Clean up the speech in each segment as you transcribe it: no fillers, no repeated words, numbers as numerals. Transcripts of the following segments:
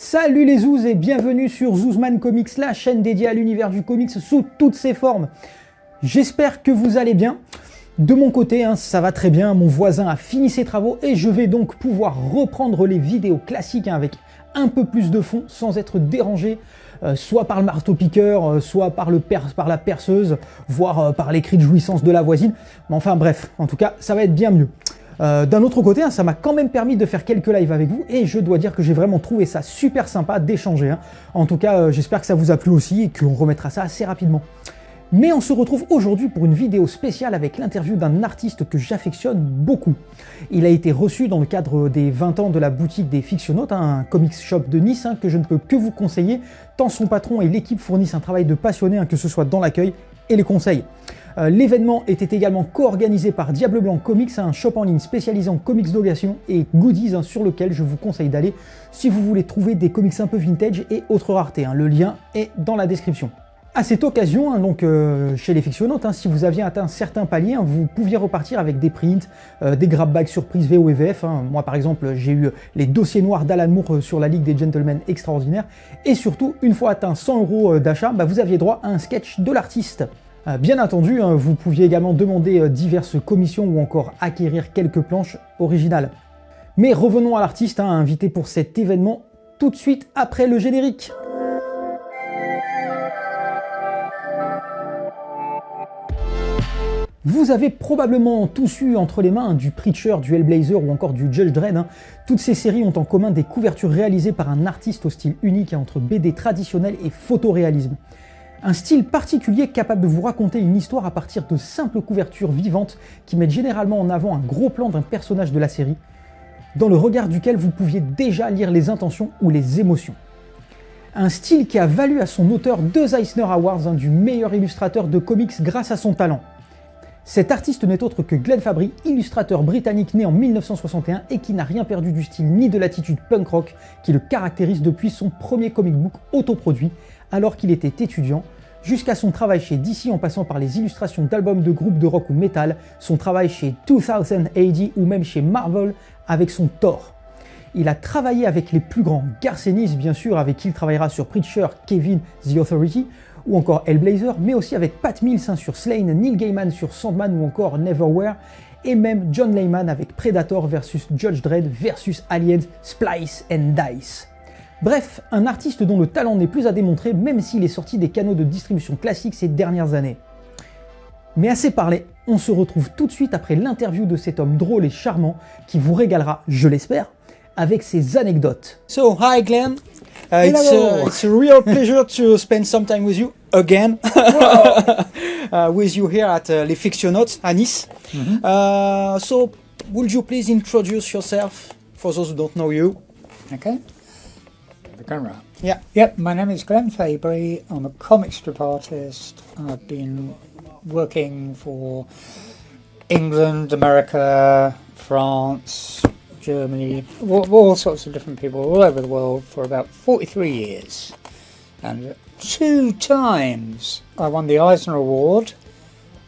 Salut les zouzes et bienvenue sur Zouzeman Comics, la chaîne dédiée à l'univers du comics sous toutes ses formes. J'espère que vous allez bien. De mon côté, ça va très bien, mon voisin a fini ses travaux et je vais donc pouvoir reprendre les vidéos classiques avec un peu plus de fond sans être dérangé, soit par le marteau-piqueur, soit par la perceuse, voire par les cris de jouissance de la voisine. Mais enfin bref, en tout cas, ça va être bien mieux. D'un autre côté, ça m'a quand même permis de faire quelques lives avec vous et je dois dire que j'ai vraiment trouvé ça super sympa d'échanger. En tout cas, j'espère que ça vous a plu aussi et qu'on remettra ça assez rapidement. Mais on se retrouve aujourd'hui pour une vidéo spéciale avec l'interview d'un artiste que j'affectionne beaucoup. Il a été reçu dans le cadre des 20 ans de la boutique des Fictionautes, un comics shop de Nice que je ne peux que vous conseiller, tant son patron et l'équipe fournissent un travail de passionné, que ce soit dans l'accueil et les conseils. L'événement était également co-organisé par Diable Blanc Comics, un shop en ligne spécialisé en comics d'occasion et goodies sur lequel je vous conseille d'aller si vous voulez trouver des comics un peu vintage et autres raretés. Le lien est dans la description. À cette occasion, chez les Fictionautes, si vous aviez atteint certains paliers, vous pouviez repartir avec des prints, des grab bags surprises VO et VF. Moi par exemple, j'ai eu les dossiers noirs d'Alan Moore sur la Ligue des Gentlemen extraordinaires. Et surtout, une fois atteint 100 € d'achat, vous aviez droit à un sketch de l'artiste. Bien entendu, vous pouviez également demander diverses commissions ou encore acquérir quelques planches originales. Mais revenons à l'artiste, invité pour cet événement tout de suite après le générique. Vous avez probablement tous eu entre les mains du Preacher, du Hellblazer ou encore du Judge Dredd. Toutes ces séries ont en commun des couvertures réalisées par un artiste au style unique entre BD traditionnel et photoréalisme. Un style particulier capable de vous raconter une histoire à partir de simples couvertures vivantes qui mettent généralement en avant un gros plan d'un personnage de la série, dans le regard duquel vous pouviez déjà lire les intentions ou les émotions. Un style qui a valu à son auteur 2 Eisner Awards, du meilleur illustrateur de comics grâce à son talent. Cet artiste n'est autre que Fabry, illustrateur britannique né en 1961 et qui n'a rien perdu du style ni de l'attitude punk rock qui le caractérise depuis son premier comic book autoproduit alors qu'il était étudiant, jusqu'à son travail chez DC en passant par les illustrations d'albums de groupes de rock ou metal, son travail chez 2000 AD ou même chez Marvel avec son Thor. Il a travaillé avec les plus grands, Garcenis bien sûr, avec qui il travaillera sur Preacher, Kevin, The Authority, ou encore Hellblazer, mais aussi avec Pat Mills sur Slaine, Neil Gaiman sur Sandman ou encore Neverwhere, et même John Layman avec Predator versus Judge Dredd versus Aliens, Splice and Dice. Bref, un artiste dont le talent n'est plus à démontrer même s'il est sorti des canaux de distribution classiques ces dernières années. Mais assez parlé, on se retrouve tout de suite après l'interview de cet homme drôle et charmant qui vous régalera, je l'espère, avec ses anecdotes. So, hi Glenn. It's a real pleasure to spend some time with you again, with you here at Les Fictionautes à Nice. So, would you please introduce yourself for those who don't know you? Okay. The camera. Yeah. Yep, my name is Glenn Fabry. I'm a comic strip artist. I've been working for England, America, France, Germany, all sorts of different people all over the world for about 43 years. And 2 times I won the Eisner Award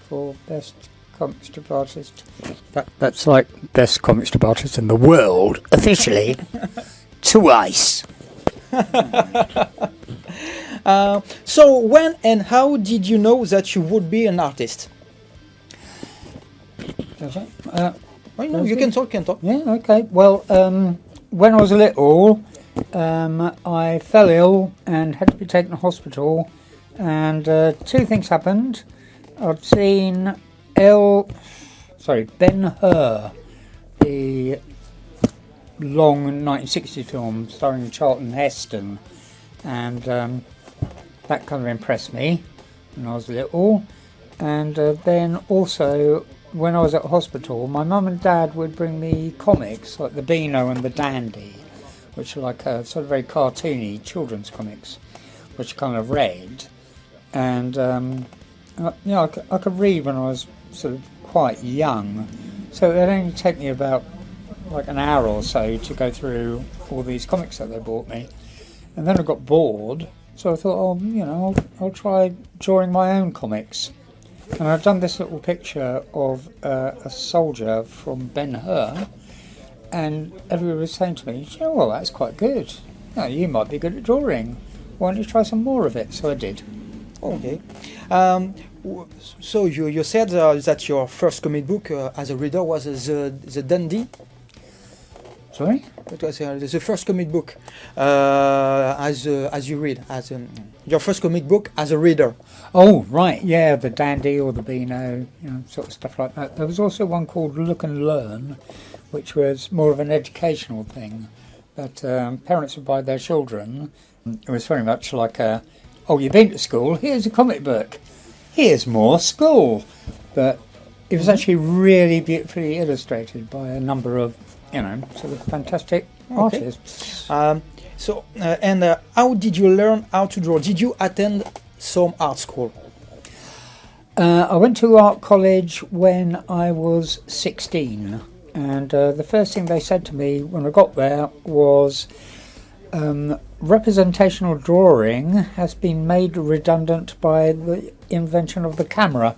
for Best Comic Strip Artist. That's like Best Comic Strip Artist in the world, officially. Twice. So, when and how did you know that you would be an artist? You can talk, Yeah, okay. Well, when I was little, I fell ill and had to be taken to hospital. And 2 things happened. I'd seen Ben-Hur, the long 1960s film starring Charlton Heston, and that kind of impressed me when I was little. And then also, when I was at hospital, my mum and dad would bring me comics like the Beano and the Dandy, which are like a sort of very cartoony children's comics, which I kind of read. And I could read when I was sort of quite young, so it only take me about like an hour or so to go through all these comics that they bought me. And then I got bored, so I thought, I'll try drawing my own comics. And I've done this little picture of a soldier from Ben-Hur, and everybody was saying to me, well, that's quite good. oh, you might be good at drawing. Why don't you try some more of it? So I did. Okay. So you said that your first comic book as a reader was the Dandy. Sorry? It was the first comic book as you read, your first comic book as a reader. Oh, right, yeah, the Dandy or the Beano, sort of stuff like that. There was also one called Look and Learn, which was more of an educational thing. That parents would buy their children. It was very much like oh, you've been to school, here's a comic book. Here's more school. But it was actually really beautifully illustrated by a number of, sort of fantastic artists. And how did you learn how to draw? Did you attend some art school? I went to art college when I was 16. And the first thing they said to me when I got there was, representational drawing has been made redundant by the invention of the camera.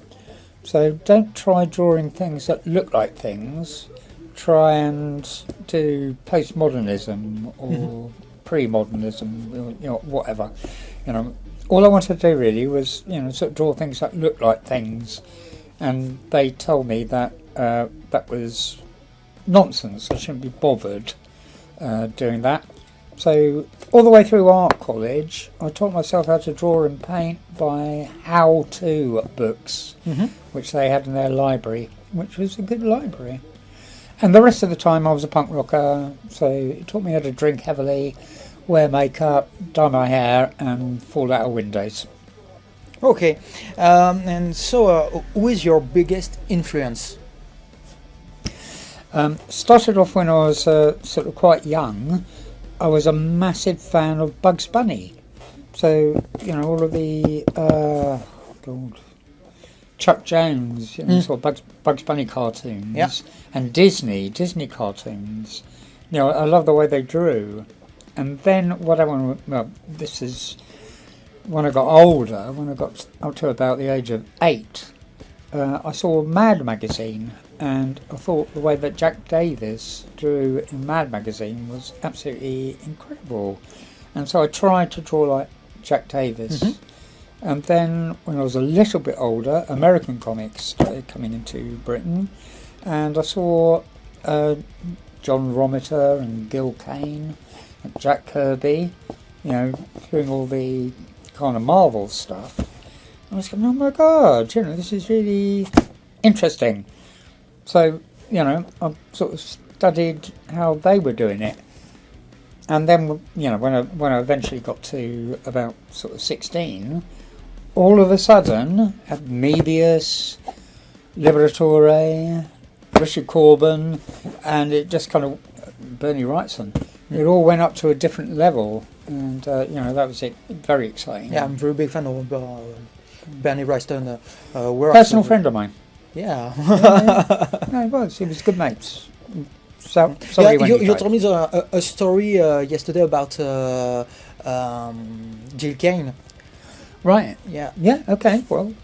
So don't try drawing things that look like things. Try and do postmodernism or pre-modernism, whatever. All I wanted to do really was, sort of draw things that look like things. And they told me that that was nonsense. I shouldn't be bothered doing that. So all the way through art college, I taught myself how to draw and paint by how-to books, which they had in their library, which was a good library. And the rest of the time I was a punk rocker, so it taught me how to drink heavily, wear makeup, dye my hair, and fall out of windows. Okay, and so who is your biggest influence? Started off when I was sort of quite young. I was a massive fan of Bugs Bunny. So, all of the Chuck Jones, sort of Bugs Bunny cartoons, and Disney cartoons. I love the way they drew. And then this is when I got older, when I got up to about the age of 8, I saw Mad magazine. And I thought the way that Jack Davis drew in Mad magazine was absolutely incredible. And so I tried to draw like Jack Davis. And then when I was a little bit older, American comics started coming into Britain. And I saw John Romita and Gil Kane and Jack Kirby, doing all the kind of Marvel stuff. I was going, oh my God, this is really interesting. So, I sort of studied how they were doing it. And then, when I eventually got to about sort of 16, all of a sudden, at Moebius, Liberatore, Richard Corbin, and it just kind of, Bernie Wrightson, it all went up to a different level. And, that was it, very exciting. Yeah, I'm a very big fan of Bernie Wrightson. Personal friend of mine. Yeah. No, he was good mates. So, you told me a story yesterday about Gil Kane. Right. Yeah. Yeah, okay. Well,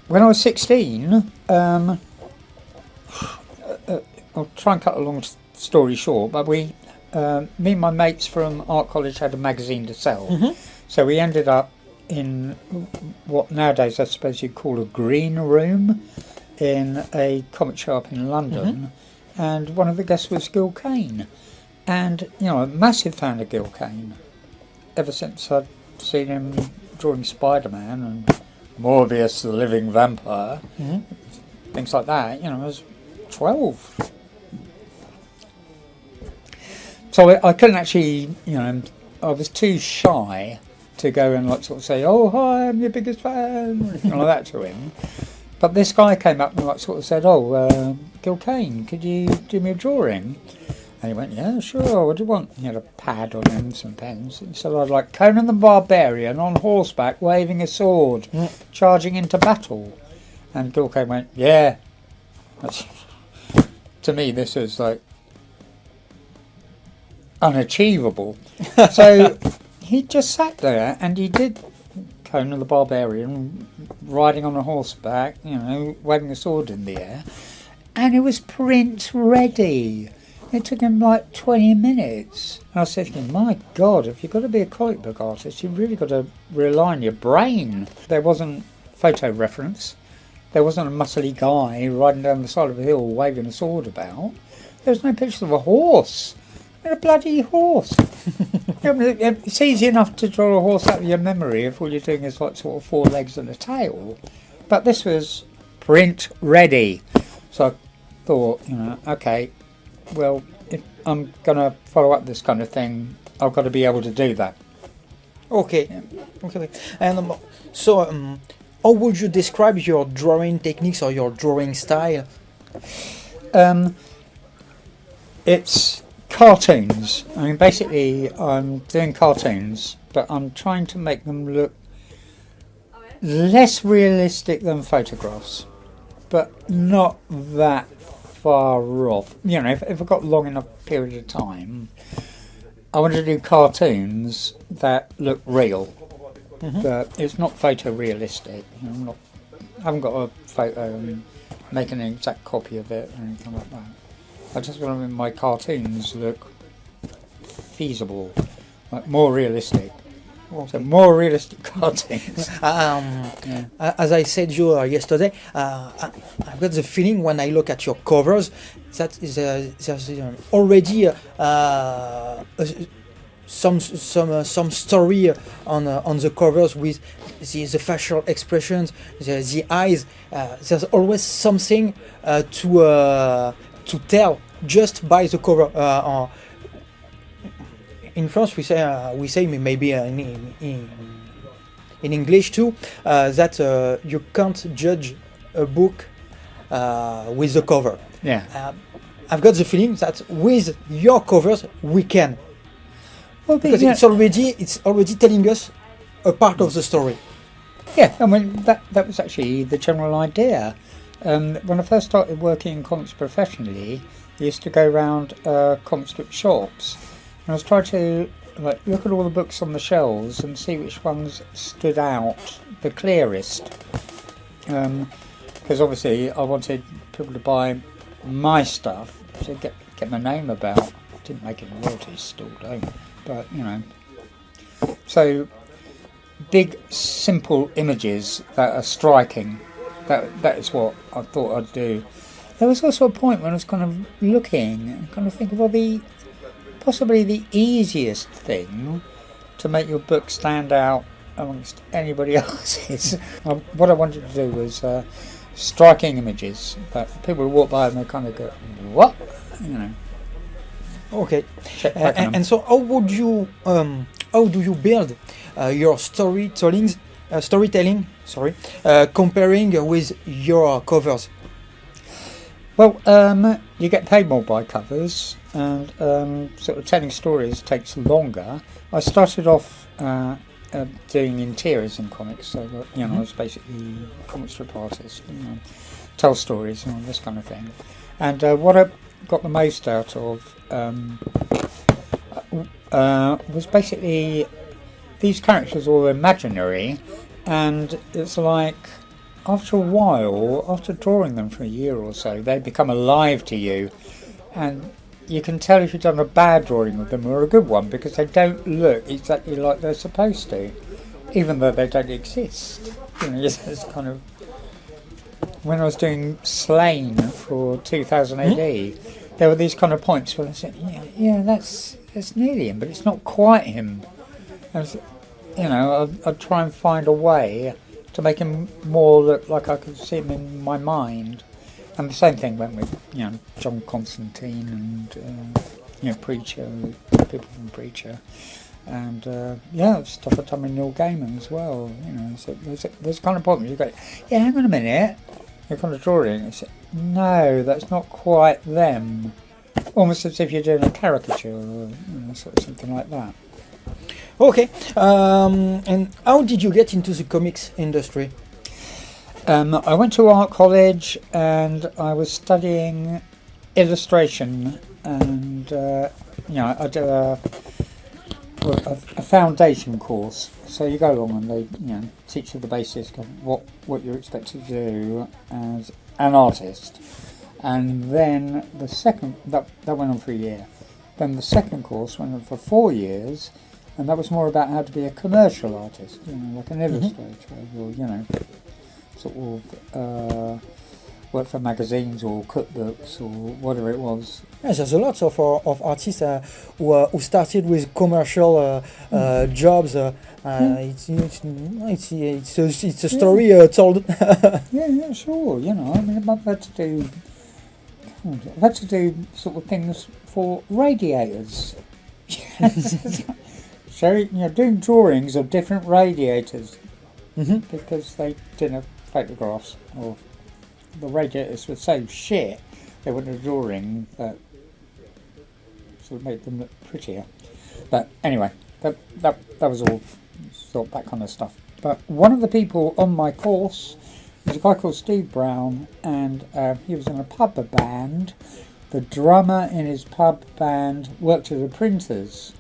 when I was 16, I'll try and cut a long story short, but me and my mates from art college had a magazine to sell. So we ended up in what nowadays I suppose you'd call a green room in a comic shop in London, and one of the guests was Gil Kane, and a massive fan of Gil Kane ever since I'd seen him drawing Spider-Man and Morbius the Living Vampire, things like that. I was 12, so I couldn't actually, I was too shy to go and sort of say, oh hi, I'm your biggest fan, or anything like that to him. But this guy came up and sort of said, oh, Gil Kane, could you do me a drawing? And he went, yeah, sure, what do you want? He had a pad on him, some pens. He said, I'd like Conan the Barbarian on horseback, waving a sword, charging into battle. And Gil Kane went, yeah. To me, this was unachievable. So he just sat there and he did Conan the Barbarian riding on a horseback, waving a sword in the air, and it was print ready. It took him like 20 minutes. And I was thinking, my God, if you've got to be a comic book artist, you've really got to rely on your brain. There wasn't photo reference. There wasn't a muscly guy riding down the side of a hill waving a sword about. There was no picture of a horse. A bloody horse. It's easy enough to draw a horse out of your memory if all you're doing is like sort of 4 legs and a tail. But this was print ready. So I thought, okay, well, if I'm going to follow up this kind of thing, I've got to be able to do that. Okay. Okay. And how would you describe your drawing techniques or your drawing style? It's cartoons. I mean, basically, I'm doing cartoons, but I'm trying to make them look less realistic than photographs, but not that far off. If I've got a long enough period of time, I want to do cartoons that look real. But it's not photorealistic. I haven't got a photo and make an exact copy of it or anything like that. I just want to make my cartoons look feasible, like more realistic. Okay. So more realistic cartoons. As I said you yesterday, I've got the feeling when I look at your covers that there's already some story on the covers with the facial expressions, the eyes. There's always something to tell just by the cover. In France, we say maybe in English too that you can't judge a book with the cover. Yeah. I've got the feeling that with your covers we can. Well, because it's already telling us a part of the story. Yeah, I mean that was actually the general idea. When I first started working in comics professionally, I used to go around comic strip shops, and I was trying to look at all the books on the shelves and see which ones stood out the clearest. Because obviously I wanted people to buy my stuff to get my name about. Didn't make any royalties, still don't. But so big, simple images that are striking. That is what I thought I'd do. There was also a point when I was kind of looking and kind of thinking, well, possibly the easiest thing to make your book stand out amongst anybody else's. What I wanted to do was striking images that people would walk by and they kind of go, what? Okay. And so how do you build your storytelling? Comparing with your covers. Well, you get paid more by covers, and sort of telling stories takes longer. I started off doing interiors in comics, so that, I was basically a comic strip artist, tell stories and all this kind of thing. And what I got the most out of was basically these characters are imaginary, and it's like after a while, after drawing them for a year or so, they become alive to you, and you can tell if you've done a bad drawing of them or a good one because they don't look exactly like they're supposed to, even though they don't exist. It's kind of, when I was doing Slaine for 2000 AD, there were these kind of points where I said, yeah, that's nearly him, but it's not quite him. I'd try and find a way to make him more look like I could see him in my mind. And the same thing went with, John Constantine and, Preacher, people from Preacher. And, stuff I've done with Neil Gaiman as well, So there's a kind of point where you go, yeah, hang on a minute. You're kind of drawing, and say, no, that's not quite them. Almost as if you're doing a caricature or sort of something like that. Okay, and how did you get into the comics industry? I went to art college and I was studying illustration, and I did a foundation course. So you go along and they teach you the basics of what you're expected to do as an artist. And then the second, that went on for a year. Then the second course went on for 4 years, and that was more about how to be a commercial artist, like an illustrator, or, sort of work for magazines or cookbooks or whatever it was. Yes, there's a lot of artists who started with commercial jobs. It's a story told. yeah, sure. I mean, I've had to do sort of things for radiators. So doing drawings of different radiators because they didn't have photographs, or the radiators were so shit they wanted a drawing that sort of made them look prettier. But anyway, that was all sort of that kind of stuff. But one of the people on my course was a guy called Steve Brown, and he was in a pub band. The drummer in his pub band worked at the printers,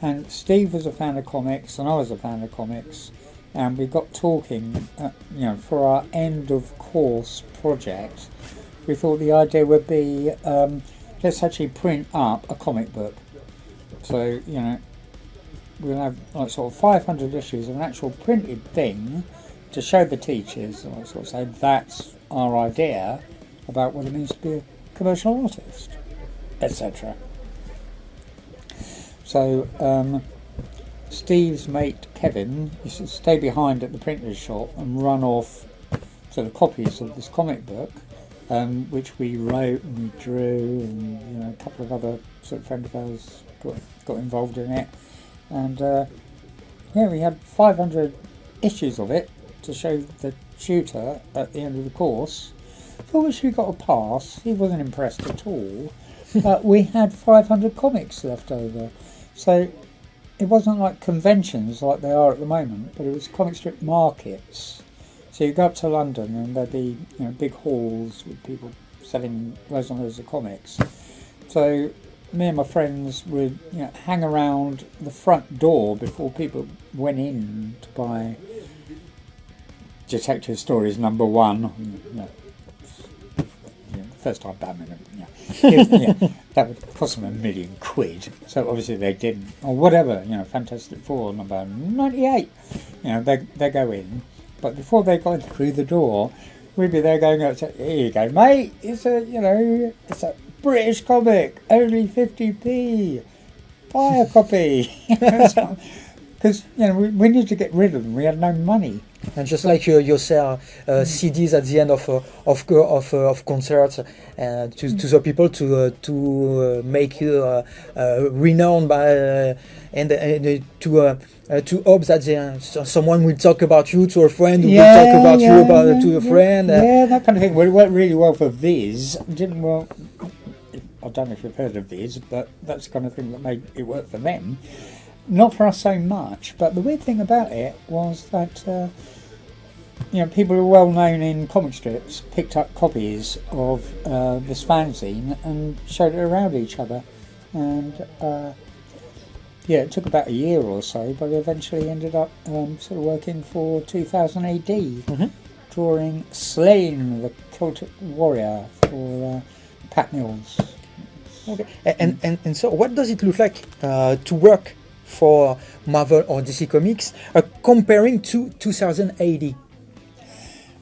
and Steve was a fan of comics, and I was a fan of comics, and we got talking. For our end of course project, we thought the idea would be let's actually print up a comic book. So we'll have like sort of 500 issues of an actual printed thing to show the teachers, and sort of say that's our idea about what it means to be a commercial artist, etc. So Steve's mate Kevin used to stay behind at the printer's shop and run off sort of copies of this comic book, which we wrote and we drew, and a couple of other sort of friends of ours got involved in it, and we had 500 issues of it to show the tutor at the end of the course, for which we got a pass. He wasn't impressed at all, but we had 500 comics left over. So it wasn't like conventions like they are at the moment, but it was comic strip markets. So you go up to London and there'd be big halls with people selling loads and loads of comics. So me and my friends would hang around the front door before people went in to buy Detective Stories #1. First time Batman. That would cost them £1 million. So obviously they didn't, or whatever. Fantastic Four #98. They go in, but before they got through the door, we'd be there going, "Here you go, mate. It's a British comic, only 50p. Buy a copy." Because we needed to get rid of them. We had no money. And just like you sell CDs at the end of concerts to the people to make you renowned by and to hope that someone will talk about you to a friend who will talk about you to a friend. That kind of thing. Well, it worked really well for Viz. Didn't well. I don't know if you've heard of Viz, but that's the kind of thing that made it work for them. Not for us so much, but the weird thing about it was that people who were well known in comic strips picked up copies of this fanzine and showed it around each other, and it took about a year or so, but eventually ended up sort of working for 2000 AD, drawing Slaine, the Celtic warrior, for Pat Mills. Okay, and so what does it look like to work for Marvel or DC Comics comparing to 2000 AD?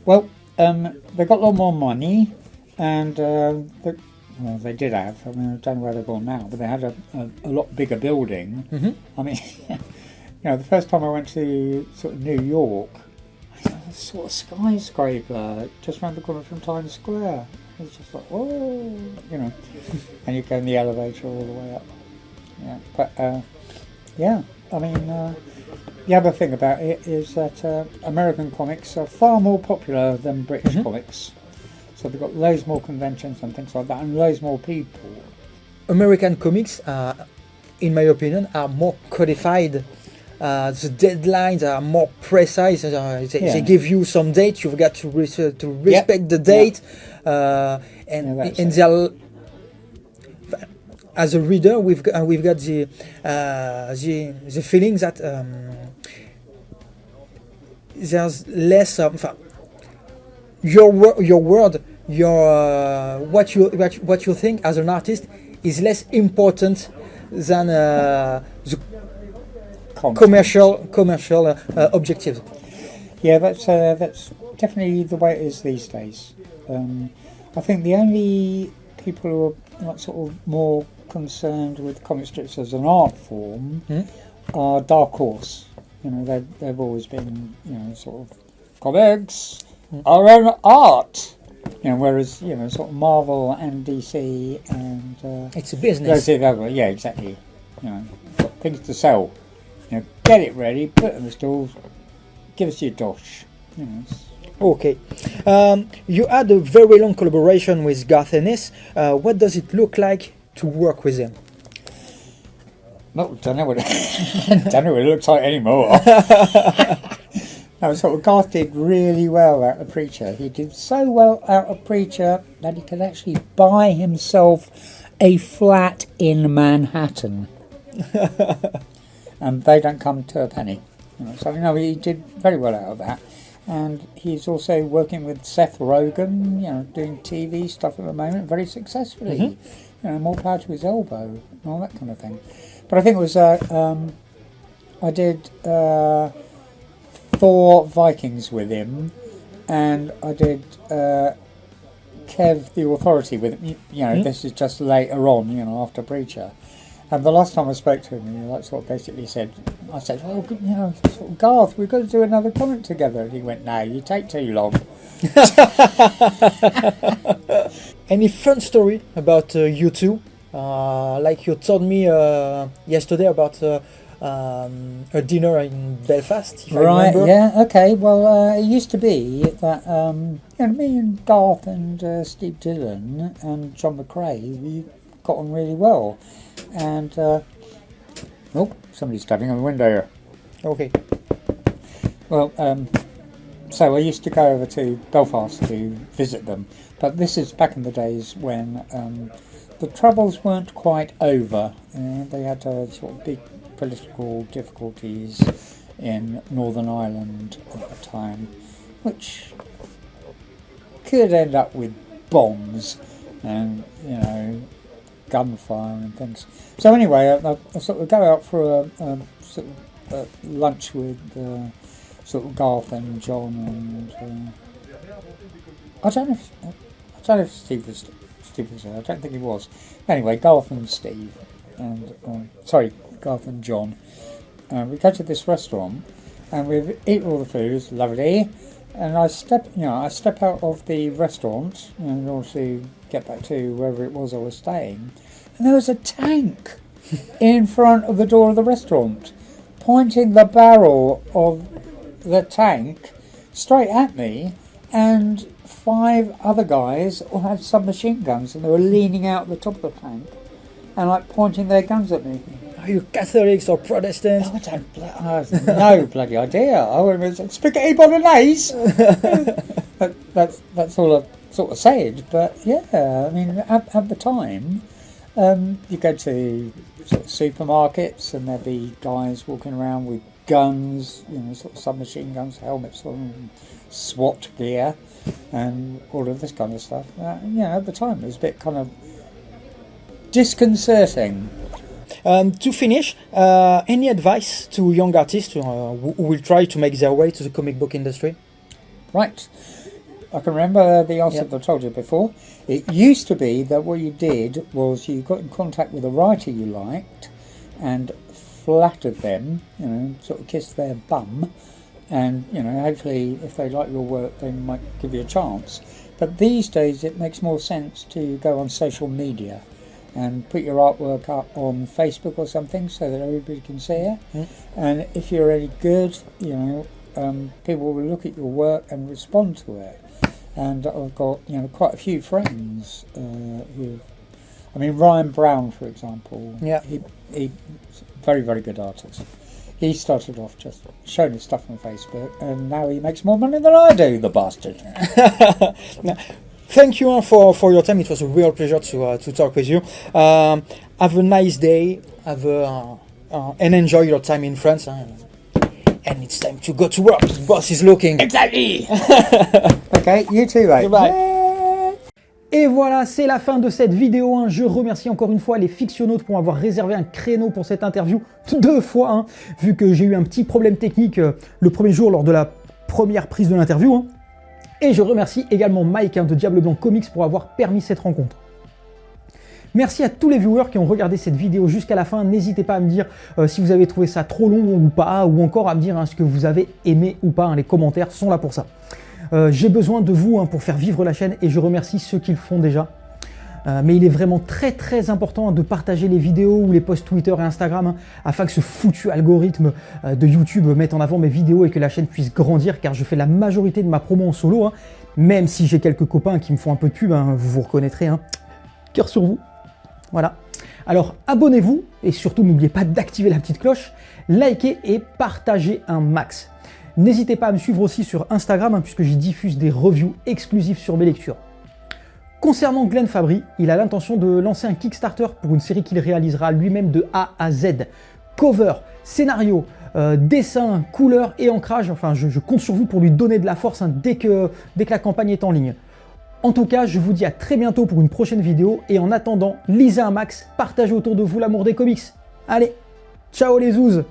Well, they got a lot more money, and they did have. I mean, I don't know where they've gone now, but they had a lot bigger building. I mean, the first time I went to sort of New York, I saw this sort of skyscraper just around the corner from Times Square. It was just like, whoa, and you go in the elevator all the way up. Yeah, but I mean, the other thing about it is that American comics are far more popular than British comics. So they've got loads more conventions and things like that, and loads more people. American comics, in my opinion, are more codified. The deadlines are more precise. They give you some date. You've got to respect the date, and they're. As a reader, we've got the feeling that there's less. Your word your what you think as an artist is less important than the commercial objectives. Yeah, that's definitely the way it is these days. I think the only people who are like, sort of more concerned with comic strips as an art form are Dark Horse. You know, they've always been, you know, sort of comics are an art. You know, whereas, you know, sort of Marvel and DC and it's a business. Yeah, exactly. You know, got things to sell. You know, get it ready, put it in the stalls, give us your dosh. You know. Okay. You had a very long collaboration with Garth Ennis. What does it look like to work with him? Well, don't know what it looks like anymore. No, sort of Garth did really well out of Preacher. He did so well out of Preacher that he could actually buy himself a flat in Manhattan. And they don't come to a penny. You know, so you know, he did very well out of that. And he's also working with Seth Rogen, you know, doing TV stuff at the moment very successfully. You know, more power to his elbow and all that kind of thing. But I think it was I did Thor Vikings with him, and I did Kev the Authority with him. You know, this is just later on, you know, after Preacher. And the last time I spoke to him, he like sort of basically said, I said, well, you know, sort of, Garth, we've got to do another comic together. And he went, no, you take too long. Any fun story about you two? Like you told me yesterday about a dinner in Belfast, if I remember. Yeah, okay. Well, it used to be that you know, me and Garth and Steve Dillon and John McRae, we got on really well. And oh, somebody's tapping on the window here. Okay. Well, so I used to go over to Belfast to visit them, but this is back in the days when the troubles weren't quite over. They had sort of big political difficulties in Northern Ireland at the time, which could end up with bombs and, you know, gunfire and things. So anyway, I sort of go out for a sort of lunch with sort of Garth and John and I don't know if Steve was there. I don't think he was. Anyway, Garth and Steve and Garth and John. We go to this restaurant and we eat all the food. It's lovely. And I step out of the restaurant in order to get back to wherever it was I was staying, and there was a tank in front of the door of the restaurant, pointing the barrel of the tank straight at me, and 5 other guys all had submachine guns, and they were leaning out the top of the tank and like pointing their guns at me. Are you Catholics or Protestants? I have no bloody idea. I would have spaghetti bolognese. That's all I sort of said. But yeah, I mean, at the time, you go to sort of supermarkets and there'd be guys walking around with guns, you know, sort of submachine guns, helmets on, SWAT gear, and all of this kind of stuff. Yeah, at the time it was a bit kind of disconcerting. To finish, any advice to young artists who will try to make their way to the comic book industry? Right. I can remember the answer that I told you before. It used to be that what you did was you got in contact with a writer you liked and flattered them, you know, sort of kissed their bum, and, you know, hopefully if they like your work they might give you a chance. But these days it makes more sense to go on social media and put your artwork up on Facebook or something so that everybody can see it. And if you're any good, you know, people will look at your work and respond to it. And I've got, you know, quite a few friends who, I mean, Ryan Brown, for example. Yeah. He's very, very good artist. He started off just showing his stuff on Facebook, and now he makes more money than I do, the bastard. Thank you for your time. It was a real pleasure to talk with you. Have a nice day. And enjoy your time in France. And it's time to go to work. The boss is looking. Exactly. Okay, you too, mate. Goodbye. Et voilà, c'est la fin de cette vidéo. Hein. Je remercie encore une fois les fictionnautes pour avoir réservé un créneau pour cette interview 2 fois, hein, vu que j'ai eu un petit problème technique le premier jour lors de la première prise de l'interview. Hein. Et je remercie également Mike de Diable Blanc Comics pour avoir permis cette rencontre. Merci à tous les viewers qui ont regardé cette vidéo jusqu'à la fin. N'hésitez pas à me dire si vous avez trouvé ça trop long ou pas, ou encore à me dire ce que vous avez aimé ou pas. Hein. Les commentaires sont là pour ça. J'ai besoin de vous pour faire vivre la chaîne et je remercie ceux qui le font déjà. Mais il est vraiment très important de partager les vidéos ou les posts Twitter et Instagram afin que ce foutu algorithme de YouTube mette en avant mes vidéos et que la chaîne puisse grandir, car je fais la majorité de ma promo en solo, même si j'ai quelques copains qui me font un peu de pub, vous vous reconnaîtrez, cœur sur vous. Voilà. Alors abonnez-vous et surtout n'oubliez pas d'activer la petite cloche, likez et partagez un max. N'hésitez pas à me suivre aussi sur Instagram puisque j'y diffuse des reviews exclusives sur mes lectures. Concernant Glenn Fabry, il a l'intention de lancer un Kickstarter pour une série qu'il réalisera lui-même de A à Z. Cover, scénario, dessin, couleur et ancrage, enfin je compte sur vous pour lui donner de la force dès que la campagne est en ligne. En tout cas, je vous dis à très bientôt pour une prochaine vidéo et en attendant, lisez un max, partagez autour de vous l'amour des comics. Allez, ciao les zouzes!